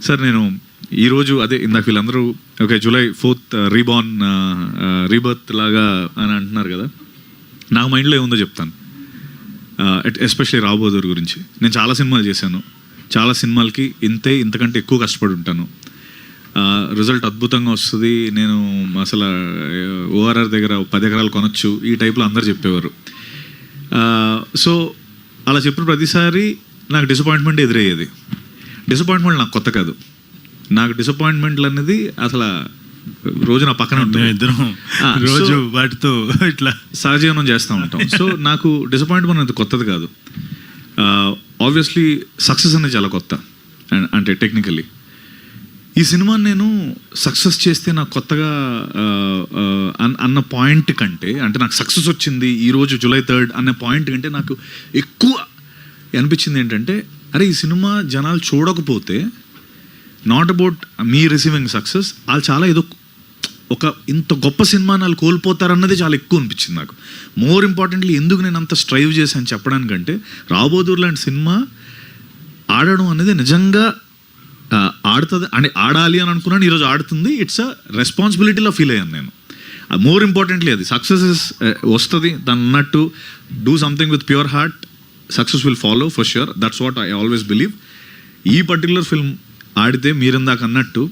Sir నేను ఈరోజు అదే ఇందాక వీళ్ళందరూ ఓకే జూలై 4th రీబర్త్ లాగా అని అంటున్నారు కదా, నా మైండ్లో ఏముందో చెప్తాను. ఎస్పెషల్లీ రావు బహదూర్ గురించి. నేను చాలా సినిమాలు చేశాను, చాలా సినిమాలకి ఇంతకంటే ఎక్కువ కష్టపడి ఉంటాను. రిజల్ట్ అద్భుతంగా వస్తుంది, నేను అసలు ఓఆర్ఆర్ దగ్గర 10 ఎకరాలు కొనొచ్చు ఈ టైప్లో అందరు చెప్పేవారు. సో అలా చెప్పిన ప్రతిసారి నాకు డిసప్పాయింట్మెంట్ ఎదురయ్యేది. డిసప్పాయింట్మెంట్ నాకు కొత్త కాదు, నాకు డిసప్పాయింట్మెంట్లు అనేది అసలు రోజు నా పక్కన రోజు వాటితో ఇట్లా సహజీవనం చేస్తూ ఉంటాం. సో నాకు డిసప్పాయింట్మెంట్ అనేది కొత్తది కాదు. ఆబ్వియస్లీ సక్సెస్ అనేది చాలా కొత్త. అంటే టెక్నికల్లీ ఈ సినిమాని నేను సక్సెస్ చేస్తే నాకు కొత్తగా అన్న పాయింట్ కంటే, అంటే నాకు సక్సెస్ వచ్చింది ఈరోజు జూలై 3rd అనే పాయింట్ కంటే నాకు ఎక్కువ అనిపించింది ఏంటంటే, అరే ఈ సినిమా జనాలు చూడకపోతే not about me receiving success, వాళ్ళు చాలా ఏదో ఒక ఇంత గొప్ప సినిమాని వాళ్ళు కోల్పోతారన్నది చాలా ఎక్కువ అనిపించింది నాకు. మోర్ ఇంపార్టెంట్లీ ఎందుకు నేను అంత స్ట్రైవ్ చేశాను చెప్పడానికంటే, రావు బహదూర్ లాంటి సినిమా ఆడడం అనేది నిజంగా ఆడుతుంది అంటే ఆడాలి అని అనుకున్నాను, ఈరోజు ఆడుతుంది. ఇట్స్ అ రెస్పాన్సిబిలిటీలో ఫీల్ అయ్యాను నేను. మోర్ ఇంపార్టెంట్లీ అది సక్సెస్ వస్తుంది దాని అన్నట్టు. Do something with pure heart, success will follow for sure. That's what I always believe. ఈ పర్టికులర్ ఫిల్మ్ ఆడితే మీరిందాక అన్నట్టు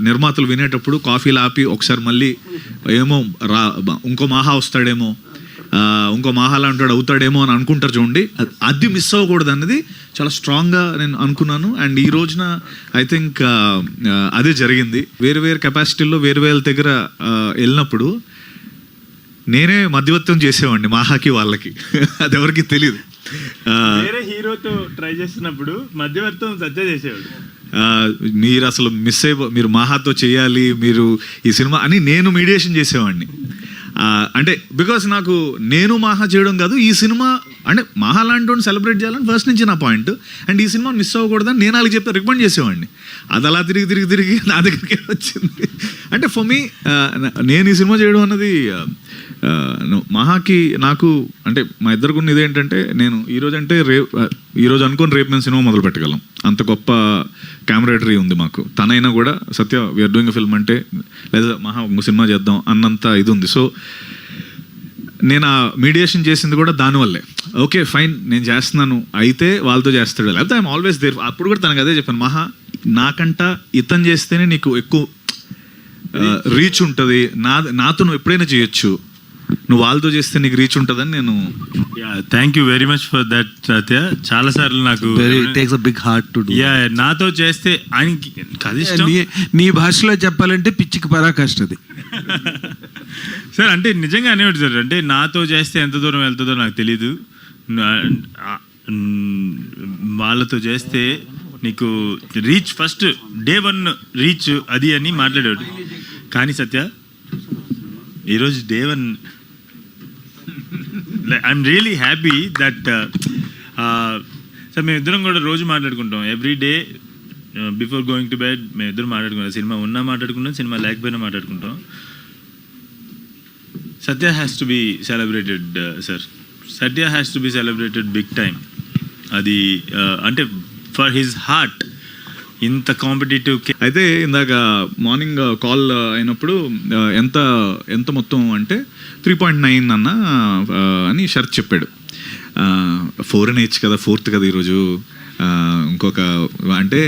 నిర్మాతలు వినేటప్పుడు కాఫీలు ఆపి ఒకసారి మళ్ళీ ఏమో ఇంకో మాహా వస్తాడేమో, ఇంకో మాహాలా అంటాడు అవుతాడేమో అని అనుకుంటారు చూడండి, అది మిస్ అవ్వకూడదు అన్నది చాలా స్ట్రాంగ్గా నేను అనుకున్నాను. అండ్ ఈ రోజున ఐ థింక్ అదే జరిగింది. వేరు వేరు కెపాసిటీల్లో వేరు వేరు దగ్గర వెళ్ళినప్పుడు నేనే మధ్యవర్తం చేసేవాడిని మాహాకి వాళ్ళకి, అది ఎవరికి తెలియదు. వేరే హీరోతో ట్రై చేస్తున్నప్పుడు మధ్యవర్తం సత్య చేసేవాడు. మీరు అసలు మీరు మాహాతో చేయాలి మీరు ఈ సినిమా అని నేను మీడియేషన్ చేసేవాడిని. అంటే బికాస్ నాకు నేను మాహా చేయడం కాదు, ఈ సినిమా అంటే మాహా లాంటి సెలబ్రేట్ చేయాలని ఫస్ట్ నుంచి నా పాయింట్. అండ్ ఈ సినిమా మిస్ అవ్వకూడదని నేను వాళ్ళకి చెప్పి రికమెండ్ చేసేవాడిని. అది అలా తిరిగి నా దగ్గరికి వచ్చింది. అంటే ఫర్ మీ నేను ఈ సినిమా చేయడం అన్నది మహాకి నాకు అంటే మా ఇద్దరికి ఉన్న ఇదేంటంటే, నేను ఈరోజు అనుకుని రేపు మేము సినిమా మొదలు పెట్టగలం, అంత గొప్ప కెమెరాటరీ ఉంది మాకు. తనైనా కూడా సత్య వీఆర్ డూయింగ్ ఎ ఫిల్మ్ అంటే లేదా మహా సినిమా చేద్దాం అన్నంత ఇది ఉంది. సో నేను ఆ మీడియేషన్ చేసింది కూడా దానివల్లే. ఓకే ఫైన్ నేను చేస్తున్నాను, అయితే వాళ్ళతో చేస్తాడు, లేకపోతే ఐఎమ్ ఆల్వేస్ దేర్. అప్పుడు కూడా తనకు అదే చెప్పాను, మహా నాకంట ఇతను చేస్తేనే నీకు ఎక్కువ రీచ్ ఉంటుంది, నాతో నువ్వు ఎప్పుడైనా చేయొచ్చు, నువ్వు వాళ్ళతో చేస్తే నీకు రీచ్ ఉంటుందని నేను. Thank you very much for that Satya. చాలా సార్లు నాకు takes a big heart to do. నాతో చేస్తే ఆయనకి నీ భాషలో చెప్పాలంటే పిచ్చికి పరాకాష్ఠది సార్. అంటే నిజంగా అనేవాడు సార్, అంటే నాతో చేస్తే ఎంత దూరం వెళ్తుందో నాకు తెలీదు, వాళ్ళతో చేస్తే నీకు రీచ్ ఫస్ట్ డే 1 రీచ్ అది అని మాట్లాడేవాడు. కానీ సత్య ఈరోజు day 1 I'm really happy that sir మేమిద్దరం కూడా రోజు మాట్లాడుకుంటాం. Every day before going to bed మేమిద్దరం మాట్లాడుకుంటాం. సినిమా ఉన్నా మాట్లాడుకుంటాం, సినిమా లేకపోయినా మాట్లాడుకుంటాం. Satya has to be celebrated sir. Satya has to be celebrated big time. అది అంటే ఫర్ హిజ్ హార్ట్ ఇంత కాంపిటేటివ్. అయితే ఇందాక మార్నింగ్ కాల్ అయినప్పుడు ఎంత మొత్తం అంటే 3.9 అన్న అని షర్ట్ చెప్పాడు. 4 అని ఇచ్చు కదా, 4th కదా ఈరోజు, ఇంకొక అంటే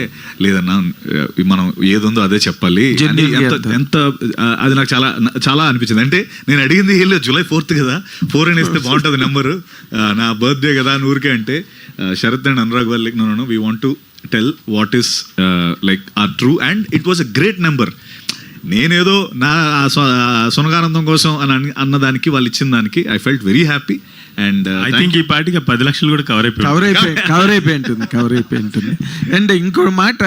లేదన్నా మనం ఏదుందో అదే చెప్పాలి. ఎంత అది నాకు చాలా చాలా అనిపించింది. అంటే నేను అడిగింది జూలై 4th కదా, 4 అని ఇస్తే బాగుంటుంది నెంబరు, నా బర్త్డే కదా ఊరికే అంటే Sharath and Anurag Valli no we want to tell what is like are true and it was a great number. నేనేదో నా సునగానందం కోసం అని అన్నదానికి వాళ్ళు ఇచ్చిన దానికి I felt very happy. And I think ఈ పార్టీకి 10 లక్షలు కూడా కవర్ అయిపోయి ఉంటుంది. అండ్ ఇంకో మాట